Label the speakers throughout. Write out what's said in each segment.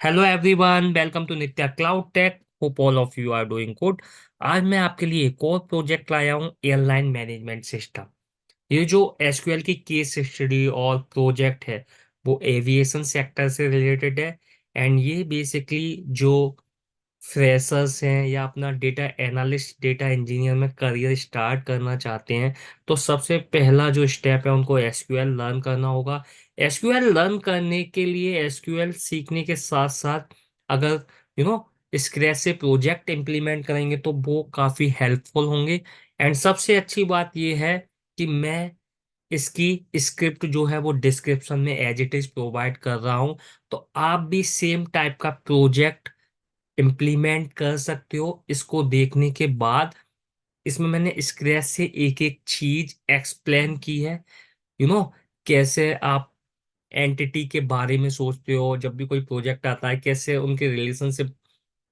Speaker 1: Hello everyone, welcome to Nitya cloud tech. Hope all of you are doing good. आज मैं आपके लिए एक और प्रोजेक्ट लाया हूँ, एयरलाइन मैनेजमेंट सिस्टम। ये जो एसक्यूएल की केस स्टडी और प्रोजेक्ट है वो एविएशन सेक्टर से रिलेटेड है। एंड ये बेसिकली जो फ्रेशर्स हैं या अपना डेटा एनालिस्ट डेटा इंजीनियर में करियर स्टार्ट करना चाहते हैं, तो सबसे पहला जो स्टेप है उनको एसक्यूएल लर्न करना होगा। एसक्यूएल लर्न करने के लिए एसक्यूएल सीखने के साथ साथ अगर यू नो स्क्रैच से प्रोजेक्ट इम्प्लीमेंट करेंगे तो वो काफ़ी हेल्पफुल होंगे। एंड सबसे अच्छी बात ये है कि मैं इसकी स्क्रिप्ट जो है वो डिस्क्रिप्शन में एज इट इज प्रोवाइड कर रहा हूँ। तो आप भी सेम टाइप का प्रोजेक्ट इम्प्लीमेंट कर सकते हो इसको देखने के बाद। इसमें मैंने स्क्रैच से एक एक चीज एक्सप्लेन की है। यू नो कैसे आप एंटिटी के बारे में सोचते हो जब भी कोई प्रोजेक्ट आता है, कैसे उनके रिलेशनशिप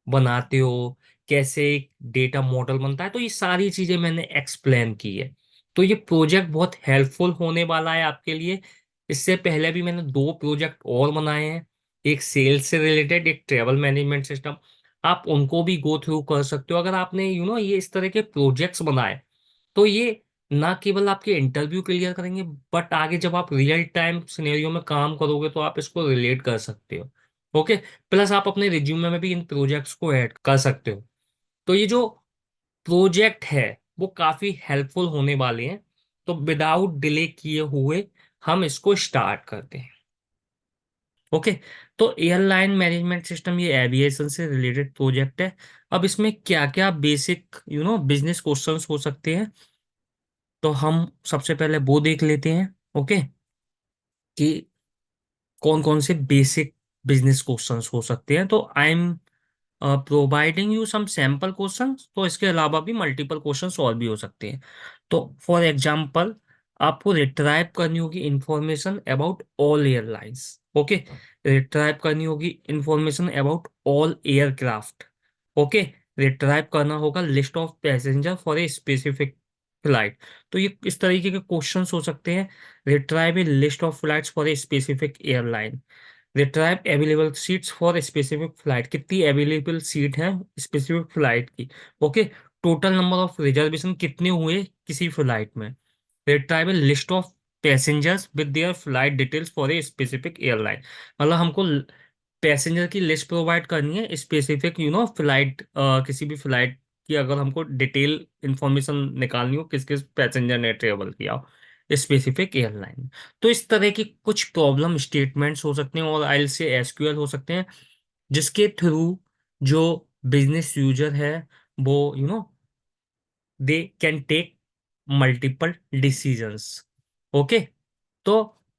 Speaker 1: बनाते हो, कैसे एक डेटा मॉडल बनता है, तो ये सारी चीजें मैंने एक्सप्लेन की है। तो ये प्रोजेक्ट बहुत हेल्पफुल होने वाला है आपके लिए। इससे पहले भी मैंने दो प्रोजेक्ट और बनाए हैं, एक सेल्स से रिलेटेड, एक ट्रेवल मैनेजमेंट सिस्टम। आप उनको भी गो थ्रू कर सकते हो। अगर आपने ये इस तरह के प्रोजेक्ट्स बनाए तो ये ना केवल आपके इंटरव्यू क्लियर करेंगे, बट आगे जब आप रियल टाइम सिनेरियो में काम करोगे तो आप इसको रिलेट कर सकते हो। ओके। प्लस आप अपने रिज्यूमे में भी इन प्रोजेक्ट्स को ऐड कर सकते हो। तो ये जो प्रोजेक्ट है वो काफी हेल्पफुल होने वाले हैं। तो विदाउट डिले किए हुए हम इसको स्टार्ट करते हैं। ओके। तो एयरलाइन मैनेजमेंट सिस्टम ये एविएशन से रिलेटेड प्रोजेक्ट है। अब इसमें क्या क्या बेसिक बिजनेस क्वेश्चंस हो सकते हैं, तो हम सबसे पहले वो देख लेते हैं। ओके। कि कौन कौन से बेसिक बिजनेस क्वेश्चंस हो सकते हैं। तो I am providing you some sample questions, तो इसके अलावा भी मल्टीपल क्वेश्चंस और भी हो सकते हैं। तो फॉर एग्जांपल, आपको रिट्राइव करनी होगी information about all airlines. Okay. Retrieve करनी होगी information about all aircraft. Okay. Retrieve करना होगा list of passenger for a specific flight. तो ये इस तरीके के क्वेश्चंस हो सकते हैं। Retrieve a list of flights for a specific airline. Retrieve available seats for specific flight, कितनी अवेलेबल सीट है स्पेसिफिक फ्लाइट की। Okay. Total number of reservation कितने हुए किसी फ्लाइट में। Retrieve list of passengers with their flight details for a specific airline. मतलब हमको passenger की लिस्ट प्रोवाइड करनी है स्पेसिफिक फ्लाइट, किसी भी फ्लाइट की अगर हमको डिटेल इंफॉर्मेशन निकालनी हो किस किस पैसेंजर ने ट्रेवल किया हो स्पेसिफिक एयरलाइन। तो इस तरह की कुछ प्रॉब्लम स्टेटमेंट्स हो सकते हैं और आइल से एसक्यूएल हो सकते हैं, जिसके थ्रू जो बिजनेस यूजर है वो they can take multiple decisions. Okay. तो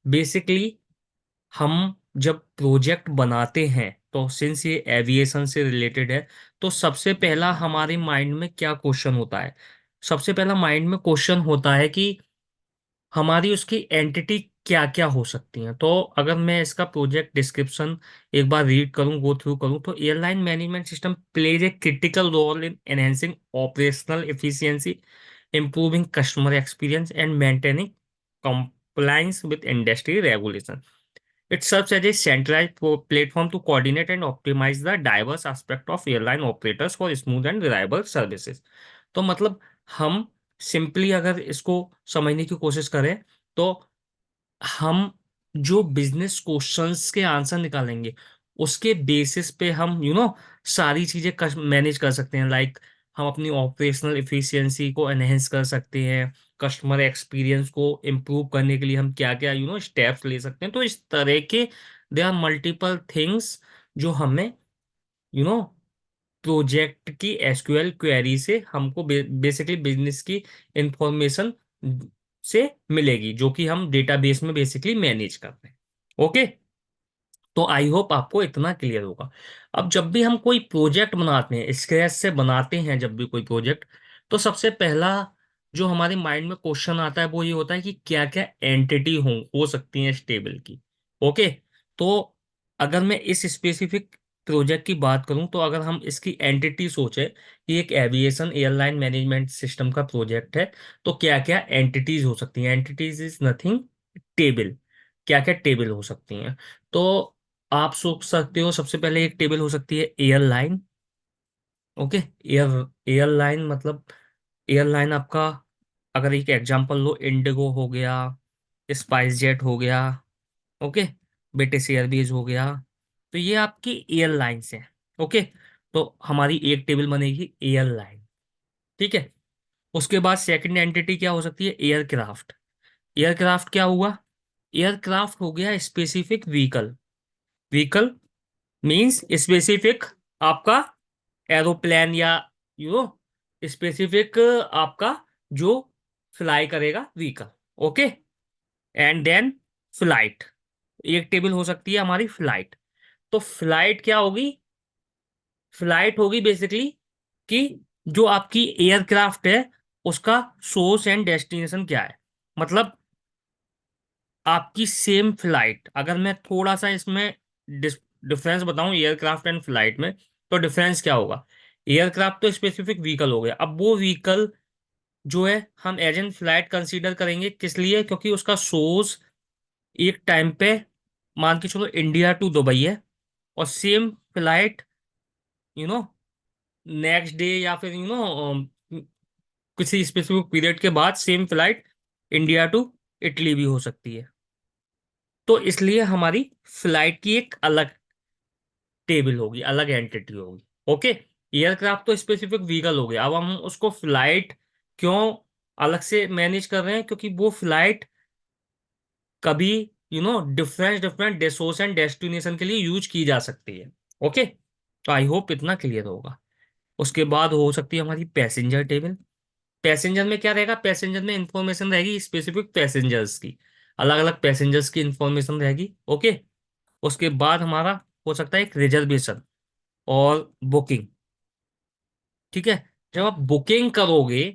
Speaker 1: बेसिकली हम जब प्रोजेक्ट बनाते हैं तो सिंस ये एविएशन से रिलेटेड है, तो सबसे पहला हमारे माइंड में क्या क्वेश्चन होता है। सबसे पहला माइंड में क्वेश्चन होता है कि हमारी उसकी एंटिटी क्या क्या हो सकती हैं। तो अगर मैं इसका प्रोजेक्ट डिस्क्रिप्शन एक बार रीड करूं, गो थ्रू करूं, तो airline management system plays a critical role in enhancing operational efficiency, improving customer experience and maintaining compliance with industry regulation. It serves as a centralized platform to coordinate and optimize the diverse aspect of airline operators for smooth and reliable services. तो मतलब हम simply अगर इसको समझने की कोशिश करें तो हम जो बिजनेस क्वेश्चंस के आंसर निकालेंगे उसके बेसिस पे हम सारी चीजें मैनेज कर सकते हैं। लाइक हम अपनी ऑपरेशनल एफिशिएंसी को एनहेंस कर सकते हैं, कस्टमर एक्सपीरियंस को इम्प्रूव करने के लिए हम क्या क्या स्टेप्स ले सकते हैं। तो इस तरह के दे आर मल्टीपल थिंग्स जो हमें यू नो प्रोजेक्ट की एसक्यूएल क्वेरी से हमको बेसिकली बिजनेस की इंफॉर्मेशन से मिलेगी, जो कि हम डेटाबेस में बेसिकली मैनेज करते हैं। ओके। तो आई होप आपको इतना क्लियर होगा। अब जब भी हम कोई प्रोजेक्ट बनाते हैं, स्क्रैच से बनाते हैं जब भी कोई प्रोजेक्ट, तो सबसे पहला जो हमारे माइंड में क्वेश्चन आता है वो ये होता है कि क्या क्या एंटिटी हो सकती हैं स्टेबल की। ओके। तो अगर मैं इस स्पेसिफिक प्रोजेक्ट की बात करूं तो अगर हम इसकी एंटिटी सोचे कि एक एविएशन एयरलाइन मैनेजमेंट सिस्टम का प्रोजेक्ट है, तो क्या क्या एंटिटीज हो सकती हैं। Entities is nothing table. क्या क्या टेबल हो सकती हैं। तो आप सोच सकते हो सबसे पहले एक टेबल हो सकती है एयरलाइन। ओके, एयर एयरलाइन मतलब एयरलाइन आपका, अगर एक एग्जांपल लो, इंडिगो हो गया, स्पाइस जेट हो गया, ओके, ब्रिटिश एयरवेज हो गया। तो ये आपकी एयरलाइंस हैं। ओके, तो हमारी एक टेबल बनेगी एयरलाइन। ठीक है। उसके बाद सेकंड एंटिटी क्या हो सकती है? एयरक्राफ्ट। एयरक्राफ्ट क्या हुआ? एयरक्राफ्ट हो गया specific vehicle. Vehicle means specific आपका एरोप्लेन, या यू नो स्पेसिफिक आपका जो फ्लाई करेगा vehicle. Okay, and then flight. एक टेबल हो सकती है हमारी फ्लाइट। तो फ्लाइट क्या होगी? फ्लाइट होगी बेसिकली कि जो आपकी एयरक्राफ्ट है उसका सोर्स एंड डेस्टिनेशन क्या है। मतलब आपकी सेम फ्लाइट, अगर मैं थोड़ा सा इसमें डिफरेंस बताऊं एयरक्राफ्ट एंड फ्लाइट में, तो डिफरेंस क्या होगा? एयरक्राफ्ट तो स्पेसिफिक व्हीकल हो गया। अब वो व्हीकल जो है हम एज एन फ्लाइट कंसीडर करेंगे, किस लिए? क्योंकि उसका सोर्स एक टाइम पे मान के चलो इंडिया टू दुबई है, और same flight you know next day या फिर किसी स्पेसिफिक पीरियड के बाद same flight India to Italy भी हो सकती है। तो इसलिए हमारी फ्लाइट की एक अलग टेबल होगी, अलग एंटिटी होगी। ओके, एयरक्राफ्ट तो स्पेसिफिक व्हीकल हो गया। अब हम उसको फ्लाइट क्यों अलग से मैनेज कर रहे हैं? क्योंकि वो फ्लाइट कभी different different source and destination के लिए यूज की जा सकती है। ओके, तो आई होप इतना क्लियर होगा। उसके बाद हो सकती है हमारी पैसेंजर टेबल। पैसेंजर में क्या रहेगा? पैसेंजर में इंफॉर्मेशन रहेगी स्पेसिफिक पैसेंजर्स की, अलग अलग पैसेंजर्स की इंफॉर्मेशन रहेगी। ओके, उसके बाद हमारा हो सकता है एक रिजर्वेशन और बुकिंग। ठीक है, जब आप बुकिंग करोगे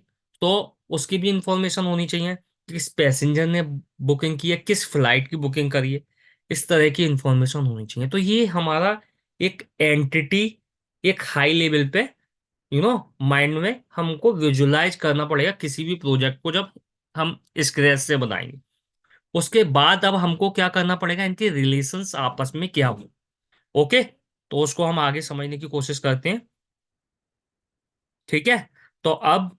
Speaker 1: तो उसकी भी इंफॉर्मेशन होनी चाहिए कि किस पैसेंजर ने बुकिंग की है, किस फ्लाइट की बुकिंग करी है। इस तरह की इंफॉर्मेशन होनी चाहिए। तो ये हमारा एक एंटिटी एक हाई लेवल पे माइंड में हमको विजुलाइज करना पड़ेगा किसी भी प्रोजेक्ट को जब हम स्क्रैच से बनाएंगे। उसके बाद अब हमको क्या करना पड़ेगा? इनके रिलेशंस आपस में क्या हो। ओके, तो उसको हम आगे समझने की कोशिश करते हैं। ठीक है, तो अब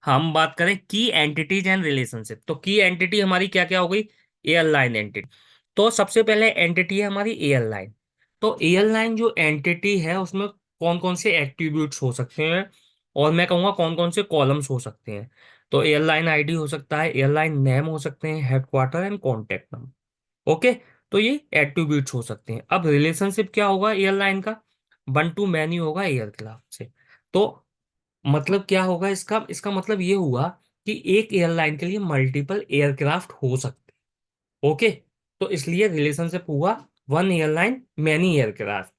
Speaker 1: हम बात करें की एंटिटीज एंड रिलेशनशिप। तो की एंटिटी हमारी क्या क्या हो गई? Airline entity. तो सबसे पहले एंटिटी है हमारी एयरलाइन। तो एयरलाइन जो एंटिटी है उसमें कौन कौन से एट्रीब्यूट्स हो सकते हैं, और मैं कहूँगा कौन कौन से कॉलम्स हो सकते हैं। तो एयरलाइन आईडी हो सकता है, एयरलाइन नेम हो सकते हैं, headquarter and contact number. Okay, तो ये एट्रीब्यूट्स हो सकते हैं। अब रिलेशनशिप क्या होगा एयरलाइन का? वन टू मैनी होगा एयरक्राफ्ट से। तो मतलब क्या होगा इसका? इसका मतलब ये हुआ कि एक एयरलाइन के लिए मल्टीपल एयरक्राफ्ट हो सकते हैं। ओके, तो इसलिए रिलेशनशिप हुआ one airline many aircraft,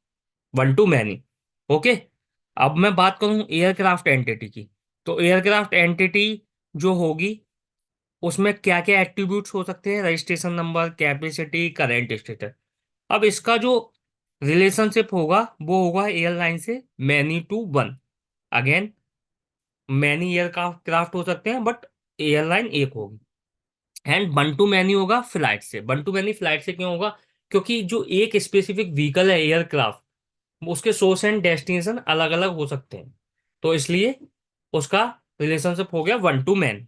Speaker 1: one to many. Okay, अब मैं बात करूं एयरक्राफ्ट एंटिटी की। तो एयरक्राफ्ट एंटिटी जो होगी उसमें क्या क्या एट्रीब्यूट्स हो सकते हैं? Registration number, capacity, current status. अब इसका जो रिलेशनशिप होगा वो होगा एयरलाइन से many to one. Again many aircraft craft हो सकते हैं बट एयरलाइन एक होगी। एंड वन टू मैनी होगा फ्लाइट से। वन टू मैनी फ्लाइट से क्यों होगा? क्योंकि जो एक स्पेसिफिक व्हीकल है एयरक्राफ्ट, उसके सोर्स एंड डेस्टिनेशन अलग अलग हो सकते हैं। तो इसलिए उसका रिलेशनशिप हो गया one two man.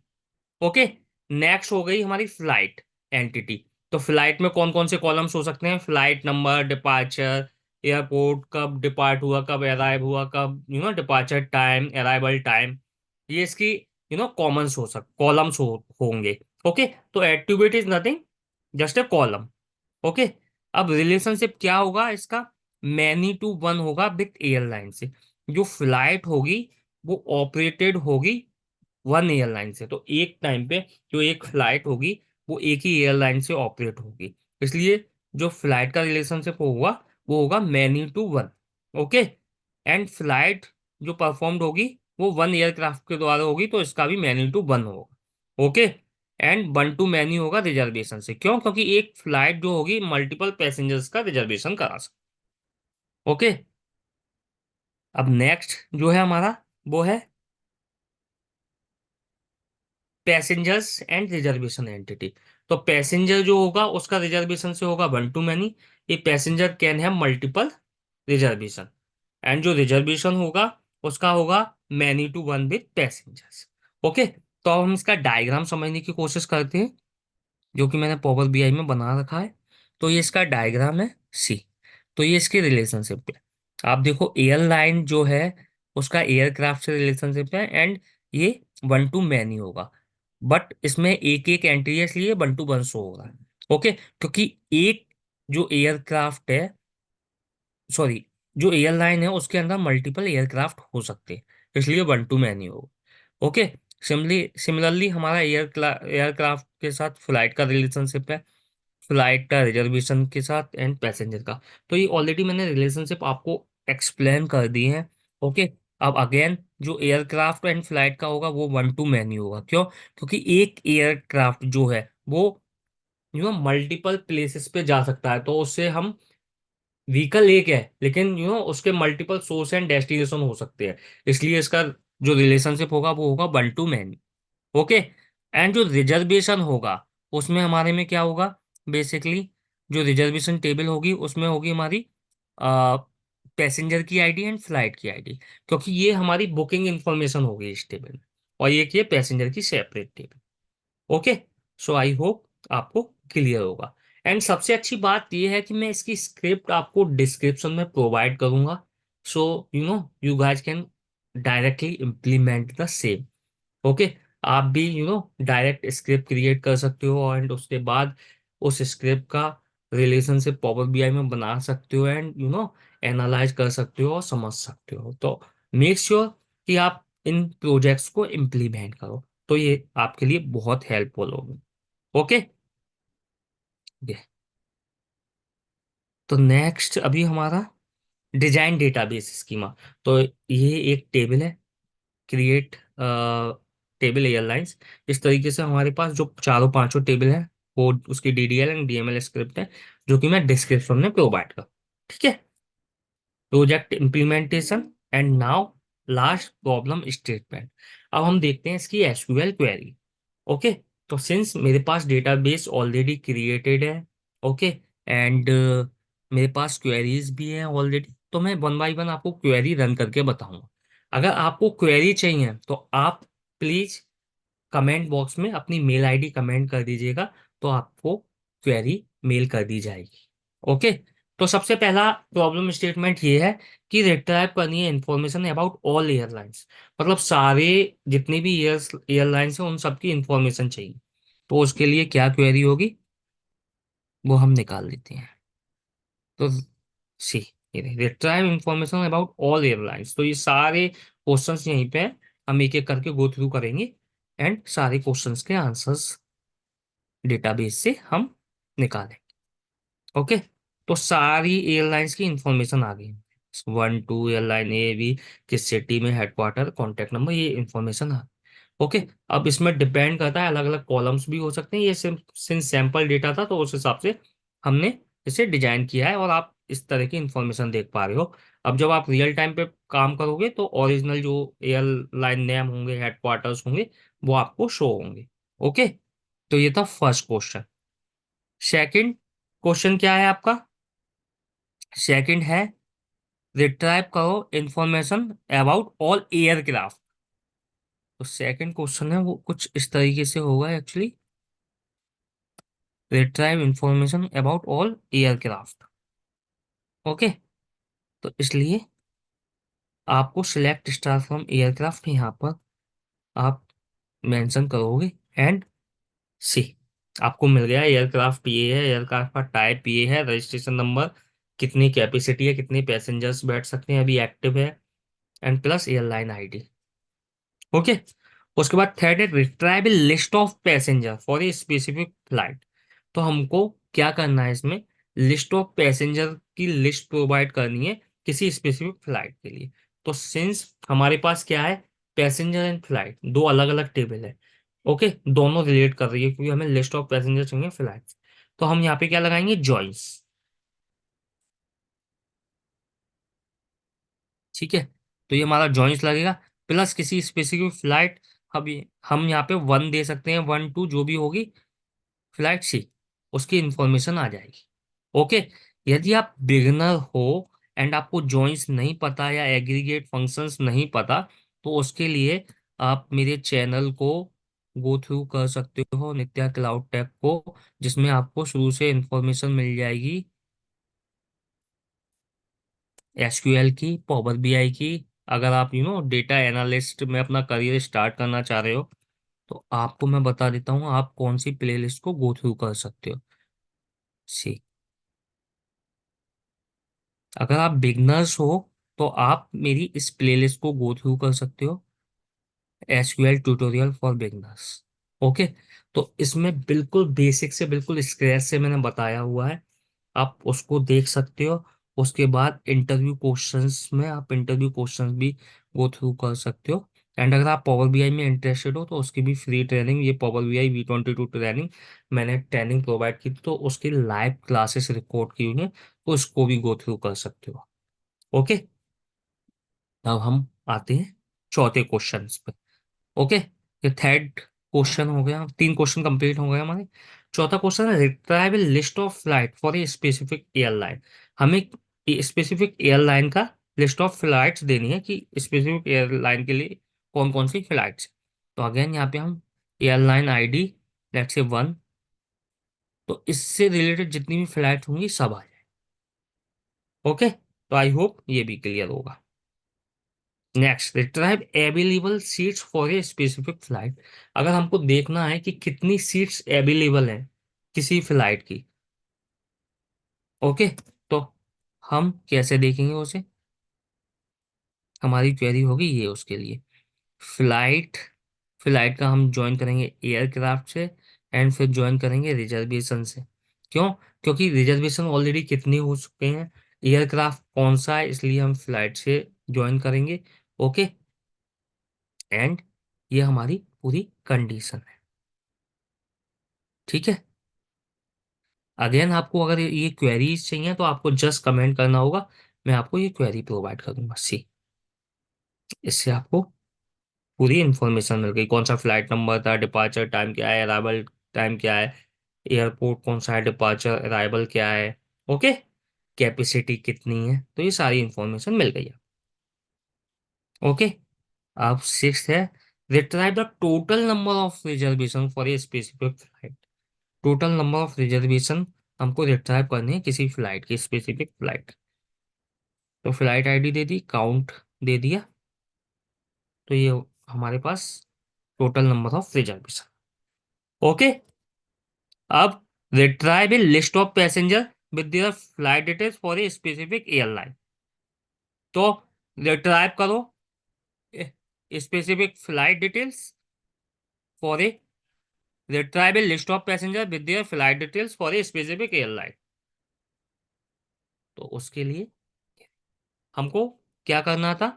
Speaker 1: Okay, next हो गई हमारी फ्लाइट एंटिटी। तो फ्लाइट में कौन कौन से कॉलम्स हो सकते हैं? फ्लाइट नंबर, डिपार्चर, एयरपोर्ट कब डिपार्ट हुआ, कब अराइव हुआ, कब डिपार्चर टाइम, अराइवल टाइम। ये इसकी कॉमन्स हो सक कॉलम्स होंगे। ओके, तो attribute is nothing, just a column. Okay, अब रिलेशनशिप क्या होगा इसका? मैनी टू वन होगा विथ एयरलाइन से। जो फ्लाइट होगी वो ऑपरेटेड होगी वन एयरलाइन से। तो एक टाइम पे जो एक फ्लाइट होगी वो एक ही एयरलाइन से ऑपरेट होगी। इसलिए जो फ्लाइट का रिलेशनशिप होगा वो होगा many to one. Okay, and flight जो परफॉर्म्ड होगी वो वन एयरक्राफ्ट के द्वारा होगी, तो इसका भी मैनी टू वन होगा। Okay, and one to many होगा रिजर्वेशन से। क्यों? क्योंकि एक फ्लाइट जो होगी मल्टीपल पैसेंजर्स का रिजर्वेशन करा सकती। ओके, अब नेक्स्ट जो है हमारा वो है पैसेंजर्स एंड रिजर्वेशन एंटिटी। तो पैसेंजर जो होगा उसका रिजर्वेशन से होगा one to many, a passenger can have multiple reservation, and जो रिजर्वेशन होगा उसका होगा many to one with passengers. Okay, तो अब हम इसका डायग्राम समझने की कोशिश करते हैं, जो कि मैंने पावर बीआई में बना रखा है। तो ये इसका डायग्राम है सी। तो ये इसकी रिलेशनशिप है। आप देखो एयरलाइन जो है उसका एयरक्राफ्ट से रिलेशनशिप है, एंड ये वन टू मैनी होगा। बट इसमें एक एक एंट्री है, इसलिए वन टू वन शो हो रहा है। ओके, क्योंकि एक जो एयरक्राफ्ट है, सॉरी, जो एयरलाइन है उसके अंदर मल्टीपल एयरक्राफ्ट हो सकते हैं, इसलिए वन टू मैनी होगा। ओके, सिमिलरली हमारा एयरक्राफ्ट के साथ फ्लाइट का रिलेशनशिप है, फ्लाइट का रिजर्वेशन के साथ एंड पैसेंजर का। तो ये ऑलरेडी मैंने रिलेशनशिप आपको एक्सप्लेन कर दी है। ओके, अब अगेन जो एयरक्राफ्ट एंड फ्लाइट का होगा वो वन टू मैनी होगा। क्यों? क्योंकि एक एयरक्राफ्ट जो है वो मल्टीपल प्लेसेस पे जा सकता है, तो उससे हम व्हीकल एक है लेकिन उसके मल्टीपल सोर्स एंड डेस्टिनेशन हो सकते हैं, इसलिए इसका जो रिलेशनशिप होगा वो होगा one to many. Okay, and जो रिजर्वेशन होगा उसमें हमारे में क्या होगा, बेसिकली जो रिजर्वेशन टेबल होगी उसमें होगी हमारी पैसेंजर की आईडी एंड फ्लाइट की आईडी, क्योंकि ये हमारी बुकिंग इंफॉर्मेशन होगी इस टेबल में, और ये की पैसेंजर की separate table. Okay, so I hope आपको क्लियर होगा। एंड सबसे अच्छी बात यह है कि मैं इसकी स्क्रिप्ट आपको डिस्क्रिप्शन में प्रोवाइड करूंगा, so you guys can directly implement the same. Okay, आप भी डायरेक्ट स्क्रिप्ट क्रिएट कर सकते हो, एंड उसके बाद उस स्क्रिप्ट का रिलेशनशिप पावर बीआई में बना सकते हो, एंड एनालाइज कर सकते हो और समझ सकते हो। तो मेक श्योर कि आप इन प्रोजेक्ट्स को इम्प्लीमेंट करो, तो ये आपके लिए बहुत हेल्पफुल होगी। ओके, ये तो नेक्स्ट अभी हमारा डिजाइन डेटाबेस स्कीमा। तो ये एक टेबल है, क्रिएट टेबल एयरलाइंस। इस तरीके से हमारे पास जो चारों पांचों टेबल है वो उसकी डीडीएल एंड डीएमएल स्क्रिप्ट है, जो कि मैं डिस्क्रिप्शन में प्रोवाइड कर। ठीक है, project implementation and now last problem statement. अब हम देखते हैं इसकी एसक्यूएल क्वेरी। ओके, तो सिंस मेरे पास डेटाबेस ऑलरेडी क्रिएटेड है, ओके, एंड मेरे पास क्वेरीज भी हैं ऑलरेडी, तो मैं वन बाय वन आपको क्वेरी रन करके बताऊंगा। अगर आपको क्वेरी चाहिए तो आप प्लीज कमेंट बॉक्स में अपनी मेल आईडी कमेंट कर दीजिएगा, तो आपको क्वेरी मेल कर दी जाएगी। ओके, तो सबसे पहला प्रॉब्लम स्टेटमेंट ये है कि रिट्राइव करनी है इंफॉर्मेशन अबाउट ऑल एयरलाइंस, मतलब सारे जितने भी एयरलाइंस हैं उन सबकी इंफॉर्मेशन चाहिए। तो उसके लिए क्या क्वेरी होगी वो हम निकाल लेते हैं। तो सी, ये retrieve information about all airlines, तो ये सारे क्वेश्चंस यहीं पे हैं, हम एक एक करके गो थ्रू करेंगे, एंड सारे क्वेश्चंस के आंसर्स डेटाबेस से हम निकालें। ओके, तो सारी एयरलाइंस की इंफॉर्मेशन आ गई, one to airline A B, किस सिटी में हेडक्वार्टर, कॉन्टैक्ट नंबर, ये इंफॉर्मेशन आ। ओके, अब इसमें डिपेंड करता है, अलग अलग कॉलम्स भी हो सकते हैं, ये सिंस सैंपल डेटा था तो उस हिसाब से हमने इसे डिजाइन किया है, और आप इस तरह की इंफॉर्मेशन देख पा रहे हो। अब जब आप रियल टाइम पे काम करोगे तो ओरिजिनल जो एयरलाइन नेम होंगे, हेडक्वार्टर्स होंगे, वो आपको शो होंगे। ओके, तो ये था फर्स्ट क्वेश्चन। सेकंड क्वेश्चन क्या है आपका? सेकंड है रिट्राइव करो इंफॉर्मेशन अबाउट ऑल एयरक्राफ्ट। तो सेकंड क्वेश्चन है वो कुछ इस तरीके से होगा actually, retrieve information about all aircraft. Okay, तो इसलिए आपको सिलेक्ट स्टार फ्रॉम एयरक्राफ्ट यहाँ पर आप मेंशन करोगे, एंड सी, आपको मिल गया एयरक्राफ्ट ये है, एयरक्राफ्ट का टाइप ये है, रजिस्ट्रेशन नंबर, कितनी कैपेसिटी है, कितने पैसेंजर्स बैठ सकते हैं, अभी एक्टिव है, and plus airline ID. Okay, उसके बाद थर्ड है retrieve list of passenger for a specific flight. तो हमको क्या करना है इसमें, लिस्ट ऑफ पैसेंजर की लिस्ट प्रोवाइड करनी है किसी स्पेसिफिक फ्लाइट के लिए। तो सिंस हमारे पास क्या है, पैसेंजर एंड फ्लाइट दो अलग अलग टेबल है, ओके, दोनों रिलेट कर रही है क्योंकि हमें लिस्ट ऑफ पैसेंजर चाहिए फ्लाइट। तो हम यहाँ पे क्या लगाएंगे, जॉइंस। ठीक है, तो ये हमारा जॉइंस लगेगा, प्लस किसी स्पेसिफिक फ्लाइट। अभी हम यहाँ पे वन दे सकते हैं, वन टू जो भी होगी फ्लाइट सी, उसकी इंफॉर्मेशन आ जाएगी। ओके, यदि आप बिगिनर हो एंड आपको जॉइंस नहीं पता या एग्रीगेट फंक्शंस नहीं पता, तो उसके लिए आप मेरे चैनल को गो थ्रू कर सकते हो, नित्या क्लाउड टेक को, जिसमें आपको शुरू से इंफॉर्मेशन मिल जाएगी एसक्यूएल की, पावर बीआई की। अगर आप डेटा एनालिस्ट में अपना करियर स्टार्ट करना चाह रहे हो, तो आपको मैं बता देता हूँ आप कौन सी प्लेलिस्ट को गो थ्रू कर सकते हो। सी, अगर आप बिगनर्स हो तो आप मेरी इस प्लेलिस्ट को गो थ्रू कर सकते हो, SQL tutorial for beginners. Okay, तो इसमें बिल्कुल बेसिक से बिल्कुल स्क्रैच से मैंने बताया हुआ है, आप उसको देख सकते हो। उसके बाद इंटरव्यू क्वेश्चंस में आप इंटरव्यू क्वेश्चंस भी गो थ्रू कर सकते हो। एंड अगर आप पावर बीआई में इंटरेस्टेड हो तो उसकी भी फ्री ट्रेनिंग, ये पावर बीआई V22 ट्रेनिंग, मैंने ट्रेनिंग प्रोवाइड की थी, तो उसकी लाइव क्लासेस रिकॉर्ड की हुई है, तो उसको भी गो थ्रू कर सकते हो। ओके, अब हम आते हैं चौथे क्वेश्चन पे। ओके, ये थर्ड क्वेश्चन हो गया, तीन क्वेश्चन कंप्लीट हो गए हमारे। चौथा क्वेश्चन है retrieve list of flight for a specific airline. हमें स्पेसिफिक एयरलाइन का लिस्ट ऑफ फ्लाइट्स देनी है कि स्पेसिफिक एयरलाइन के लिए कौन कौन सी फ्लाइट्स। तो अगेन यहाँ पे हम एयरलाइन आईडी, लेट्स से 1, तो इससे रिलेटेड जितनी भी फ्लाइट होंगी सब आ जाए। ओके, तो आई होप ये भी क्लियर होगा। Next, retrieve available seats for a specific flight. अगर हमको देखना है कि कितनी सीट्स अवेलेबल हैं किसी फ्लाइट की, ओके, तो हम कैसे देखेंगे उसे, हमारी क्वेरी होगी ये उसके लिए। फ्लाइट, फ्लाइट का हम ज्वाइन करेंगे एयरक्राफ्ट से, एंड फिर ज्वाइन करेंगे रिजर्वेशन से। क्यों? क्योंकि रिजर्वेशन ऑलरेडी कितने हो चुके हैं, एयरक्राफ्ट कौन सा है, इसलिए हम फ्लाइट से ज्वाइन करेंगे। ओके, एंड ये हमारी पूरी कंडीशन है। ठीक है, अगेन आपको अगर ये क्वेरीज चाहिए तो आपको जस्ट कमेंट करना होगा, मैं आपको ये क्वेरी प्रोवाइड करूंगा। सी, इससे आपको पूरी इंफॉर्मेशन मिल गई, कौन सा फ्लाइट नंबर था, डिपार्चर टाइम क्या है, अराइवल टाइम क्या है, एयरपोर्ट कौन सा है, डिपार्चर अराइवल क्या है, ओके, कैपेसिटी कितनी है, तो ये सारी इंफॉर्मेशन मिल गई है। ओके, अब सिक्स है, retrieve the total number of reservation for a specific flight. Total number of reservation हमको रिट्राइव करनी है किसी फ्लाइट की, स्पेसिफिक फ्लाइट। तो फ्लाइट आईडी दे दी, काउंट दे दिया, तो ये हमारे पास total number of reservation. Okay, अब retrieve a list of passenger with their flight details for a specific airline. तो रिट्राइव करो specific flight details for a, retrieve a list of passenger with their flight details for a specific airline. तो उसके लिए हमको क्या करना था,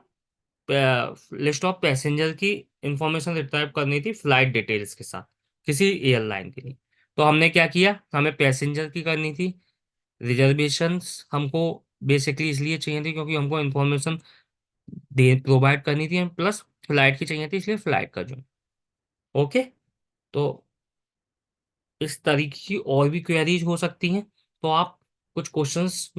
Speaker 1: list of passenger की इंफॉर्मेशन रिट्राइव करनी थी फ्लाइट डिटेल्स के साथ किसी एयरलाइन के लिए। तो हमने क्या किया, हमें पैसेंजर की करनी थी, रिजर्वेशंस हमको बेसिकली इसलिए चाहिए थी क्योंकि हमको इंफॉर्मेशन दे प्रोवाइड करनी थी, प्लस फ्लाइट की चाहिए थी, इसलिए फ्लाइट का जो। ओके, तो इस तरीके की और भी क्वेरीज हो सकती हैं, तो आप कुछ क्वेश्चंस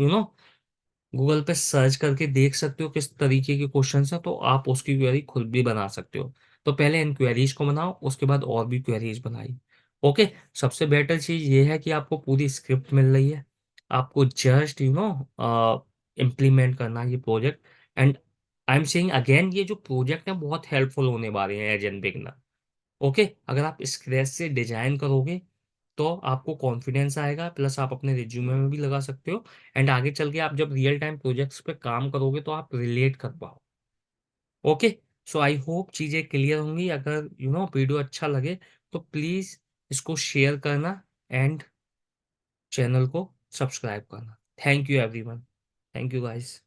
Speaker 1: गूगल पे सर्च करके देख सकते हो किस तरीके के क्वेश्चन है, तो आप उसकी क्वेरी खुद भी बना सकते हो। तो पहले इन क्वेरीज को बनाओ, उसके बाद और भी क्वेरीज बनाई। ओके, सबसे बेटर चीज ये है कि आपको पूरी स्क्रिप्ट मिल रही है, आपको जस्ट इम्प्लीमेंट करना है ये project. And I am saying again, ये जो प्रोजेक्ट है बहुत हेल्पफुल होने वाले हैं एज एन बिगनर। ओके, अगर आप स्क्रैच से डिजाइन करोगे तो आपको कॉन्फिडेंस आएगा, प्लस आप अपने रिज्यूमे में भी लगा सकते हो, एंड आगे चल के आप जब रियल टाइम प्रोजेक्ट्स पे काम करोगे तो आप रिलेट कर पाओ। ओके, सो आई होप चीज़ें क्लियर होंगी। अगर वीडियो अच्छा लगे तो प्लीज़ इसको शेयर करना, एंड चैनल को सब्सक्राइब करना। Thank you everyone, thank you guys.